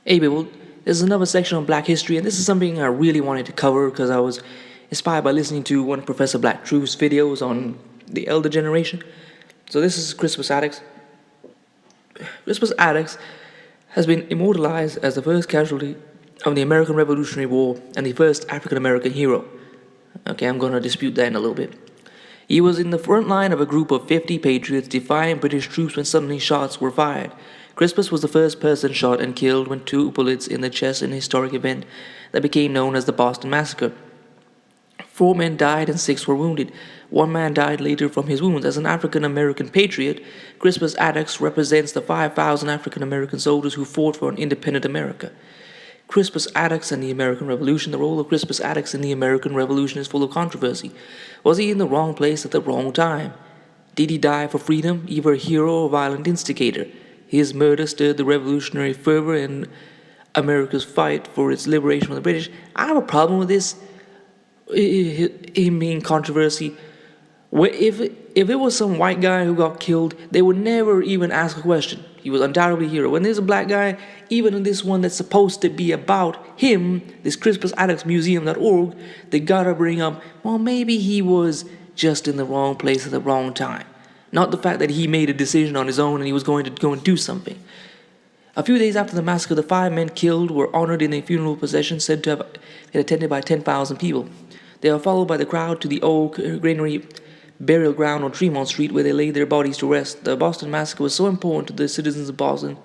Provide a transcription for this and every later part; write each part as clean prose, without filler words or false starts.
Hey people, this is another section on Black history, and this is something I really wanted to cover because I was inspired by listening to one of Professor Black Truth's videos on the elder generation. So this is Crispus Attucks. Crispus Attucks has been immortalized as the first casualty of the American Revolutionary War and the first African American hero. Okay, I'm going to dispute that in a little bit. He was in the front line of a group of 50 patriots defying British troops when suddenly shots were fired. Crispus was the first person shot and killed when two bullets in the chest in a historic event that became known as the Boston Massacre. 4 men died and 6 were wounded. 1 man died later from his wounds. As an African American patriot, Crispus Attucks represents the 5,000 African American soldiers who fought for an independent America. Crispus Attucks and the American Revolution. The role of Crispus Attucks in the American Revolution is full of controversy. Was he in the wrong place at the wrong time? Did he die for freedom, either a hero or violent instigator? His murder stirred the revolutionary fervor in America's fight for its liberation from the British. I have a problem with this, him being controversy. If it was some white guy who got killed, they would never even ask a question. He was undoubtedly a hero. When there's a black guy, even in this one that's supposed to be about him, this Crispus Attucks Museum.org, they gotta bring up, well, maybe he was just in the wrong place at the wrong time. Not the fact that he made a decision on his own and he was going to go and do something. A few days after the massacre, the 5 men killed were honored in a funeral procession said to have been attended by 10,000 people. They were followed by the crowd to the old granary burial ground on Tremont Street where they laid their bodies to rest. The Boston Massacre was so important to the citizens of Boston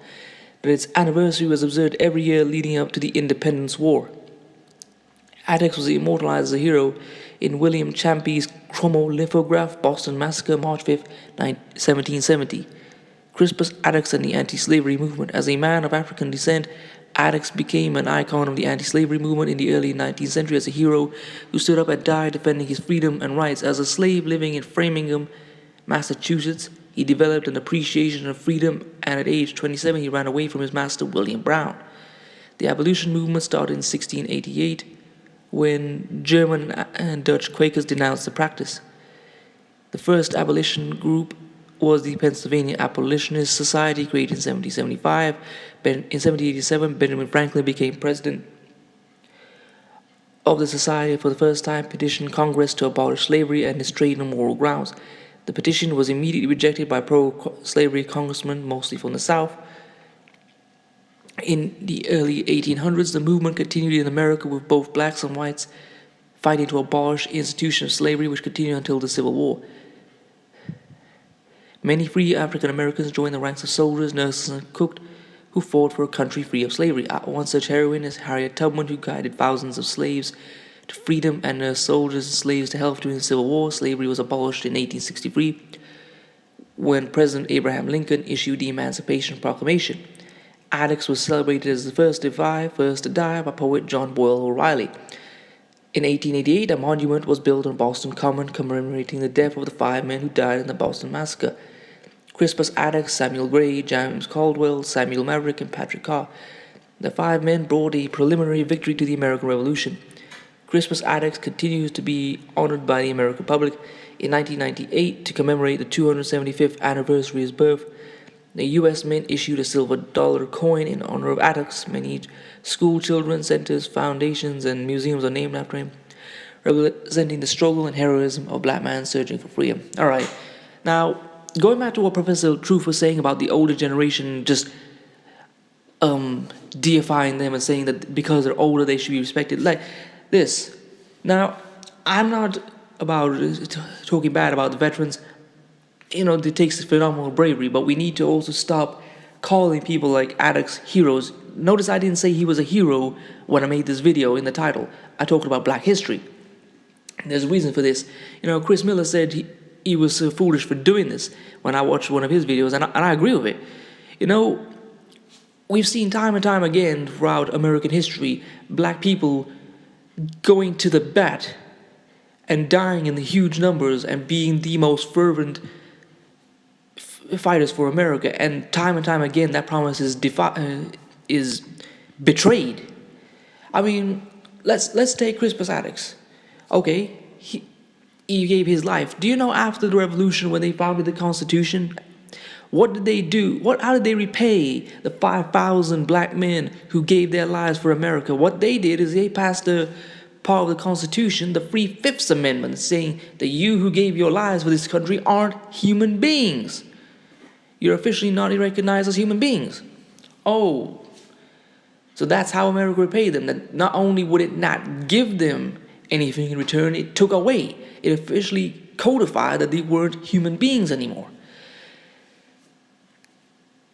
that its anniversary was observed every year leading up to the Independence War. Attucks was immortalized as a hero in William Champy's chromolithograph, Boston Massacre, March 5, 1770. Crispus Attucks and the anti-slavery movement. As a man of African descent, Attucks became an icon of the anti-slavery movement in the early 19th century as a hero who stood up and died defending his freedom and rights. As a slave living in Framingham, Massachusetts, he developed an appreciation of freedom, and at age 27 he ran away from his master, William Brown. The abolition movement started in 1688 when German and Dutch Quakers denounced the practice. The first abolition group was the Pennsylvania Abolitionist Society, created in 1775. In 1787, Benjamin Franklin became president of the society for the first time, petitioned Congress to abolish slavery and its trade on moral grounds. The petition was immediately rejected by pro-slavery congressmen, mostly from the South. In the early 1800s, the movement continued in America with both blacks and whites fighting to abolish the institution of slavery, which continued until the Civil War. Many free African Americans joined the ranks of soldiers, nurses, and cooks who fought for a country free of slavery. One such heroine is Harriet Tubman, who guided thousands of slaves to freedom and nursed soldiers and slaves to health during the Civil War. Slavery was abolished in 1863 when President Abraham Lincoln issued the Emancipation Proclamation. Attucks was celebrated as the first to die by poet John Boyle O'Reilly. In 1888, a monument was built on Boston Common commemorating the death of the 5 men who died in the Boston Massacre: Crispus Attucks, Samuel Gray, James Caldwell, Samuel Maverick, and Patrick Carr. The 5 men brought a preliminary victory to the American Revolution. Crispus Attucks continues to be honored by the American public. In 1998, to commemorate the 275th anniversary of his birth, the U.S. Mint issued a silver dollar coin in honor of Attucks. Many school children centers, foundations, and museums are named after him, representing the struggle and heroism of black man searching for freedom. All right, now going back to what Professor Truth was saying about the older generation, just deifying them and saying that because they're older they should be respected, like this. Now, I'm not about talking bad about the veterans. You know, it takes phenomenal bravery, but we need to also stop calling people like Attucks heroes. Notice I didn't say he was a hero when I made this video in the title. I talked about black history. There's a reason for this. You know, Chris Miller said he was so foolish for doing this when I watched one of his videos, and I agree with it. You know, we've seen time and time again throughout American history, black people going to the bat and dying in the huge numbers and being the most fervent fighters for America, and time again that promise is betrayed. I mean, let's take Crispus Attucks. Okay, he gave his life. Do you know after the revolution when they founded the Constitution, What did they do? How did they repay the 5,000 black men who gave their lives for America? What they did is they passed a part of the Constitution, the Free Fifth Amendment, saying that you who gave your lives for this country aren't human beings. You're officially not recognized as human beings. Oh, so that's how America repaid them. That not only would it not give them anything in return, it took away. It officially codified that they weren't human beings anymore.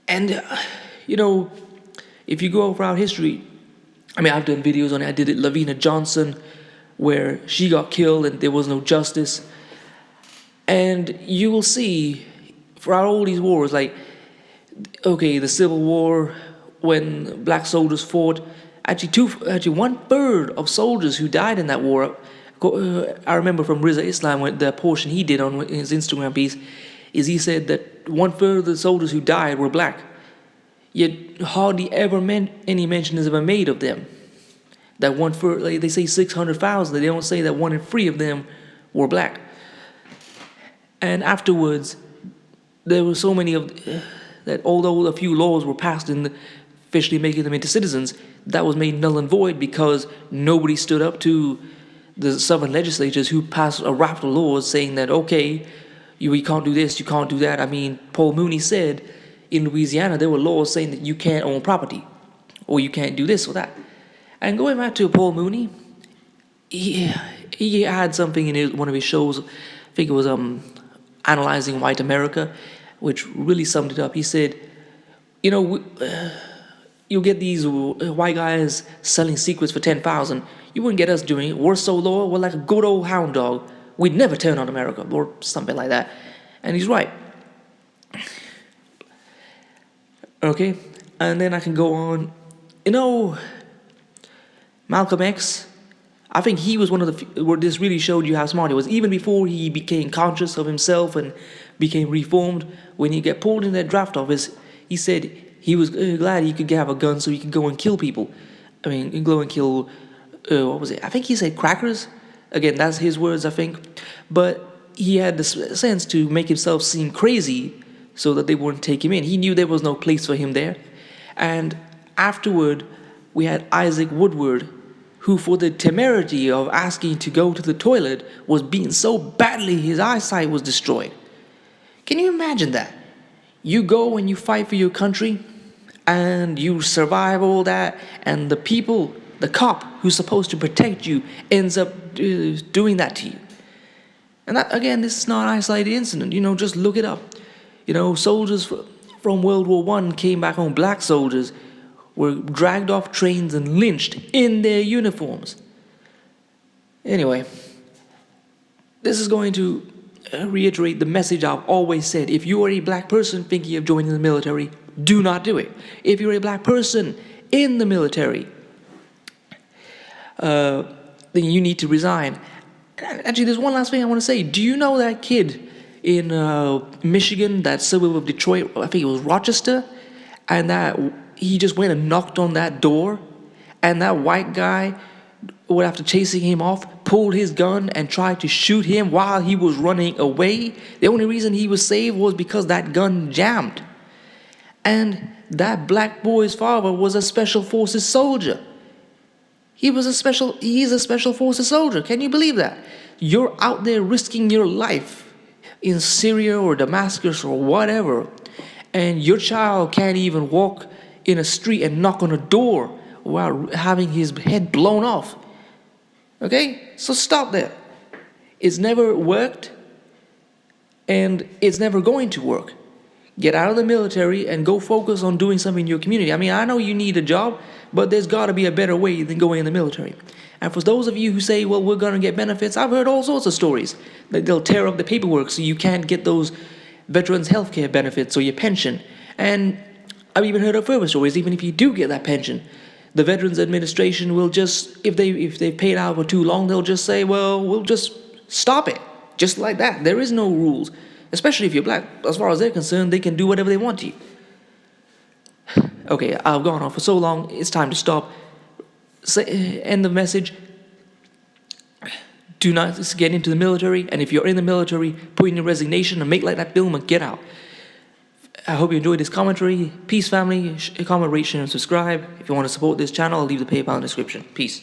And, if you go throughout history, I've done videos on it. I did it, Lavina Johnson, where she got killed and there was no justice. And you will see throughout all these wars, like, okay, the Civil War, when black soldiers fought, actually 1/3 of soldiers who died in that war, I remember from Riza Islam, the portion he did on his Instagram piece, is he said that 1/3 of the soldiers who died were black. Yet hardly ever any mention is ever made of them. That 1/3, like they say 600,000, they don't say that 1 in 3 of them were black. And afterwards, there were so many that although a few laws were passed in officially making them into citizens, that was made null and void because nobody stood up to the Southern legislatures who passed a raft of laws saying that, okay, you can't do this, you can't do that. Paul Mooney said in Louisiana there were laws saying that you can't own property or you can't do this or that. And going back to Paul Mooney, he had something in one of his shows, I think it was Analyzing White America, which really summed it up. He said, you'll get these white guys selling secrets for 10,000. You wouldn't get us doing it. We're so loyal. We're like a good old hound dog. We'd never turn on America or something like that. And he's right. Okay, and then I can go on. Malcolm X, I think he was one of where this really showed you how smart he was. Even before he became conscious of himself and became reformed, when he got pulled in that draft office, he said he was glad he could have a gun so he could go and kill people. Go and kill, what was it? I think he said crackers. Again, that's his words, I think. But he had the sense to make himself seem crazy so that they wouldn't take him in. He knew there was no place for him there. And afterward, we had Isaac Woodward, who for the temerity of asking to go to the toilet was beaten so badly his eyesight was destroyed. Can you imagine that? You go and you fight for your country, and you survive all that, and the cop who's supposed to protect you ends up doing that to you. And that, again, this is not an isolated incident. Just look it up. Soldiers from World War I came back home. Black soldiers were dragged off trains and lynched in their uniforms. Anyway, this is going to reiterate the message I've always said. If you are a black person thinking of joining the military, do not do it. If you're a black person in the military, then you need to resign. Actually, there's one last thing I want to say. Do you know that kid in Michigan, that suburb of Detroit, I think it was Rochester, and that he just went and knocked on that door, and that white guy, after chasing him off, pulled his gun and tried to shoot him while he was running away. The only reason he was saved was because that gun jammed. And that black boy's father was a special forces soldier. He's a special forces soldier. Can you believe that? You're out there risking your life in Syria or Damascus or whatever, and your child can't even walk in a street and knock on a door while having his head blown off. Okay? So stop there. It's never worked, and it's never going to work. Get out of the military and go focus on doing something in your community. I know you need a job, but there's got to be a better way than going in the military. And for those of you who say, well, we're going to get benefits, I've heard all sorts of stories. That they'll tear up the paperwork so you can't get those veterans' health care benefits or your pension. And I've even heard of further stories, even if you do get that pension, the Veterans Administration will just, if they've paid out for too long, they'll just say, well, we'll just stop it. Just like that. There is no rules. Especially if you're black. As far as they're concerned, they can do whatever they want to you. Okay, I've gone on for so long, it's time to stop. End the message. Do not get into the military, and if you're in the military, put in your resignation and make like that film and get out. I hope you enjoyed this commentary. Peace, family. Comment, rate, share, and subscribe. If you want to support this channel, I'll leave the PayPal in the description. Peace.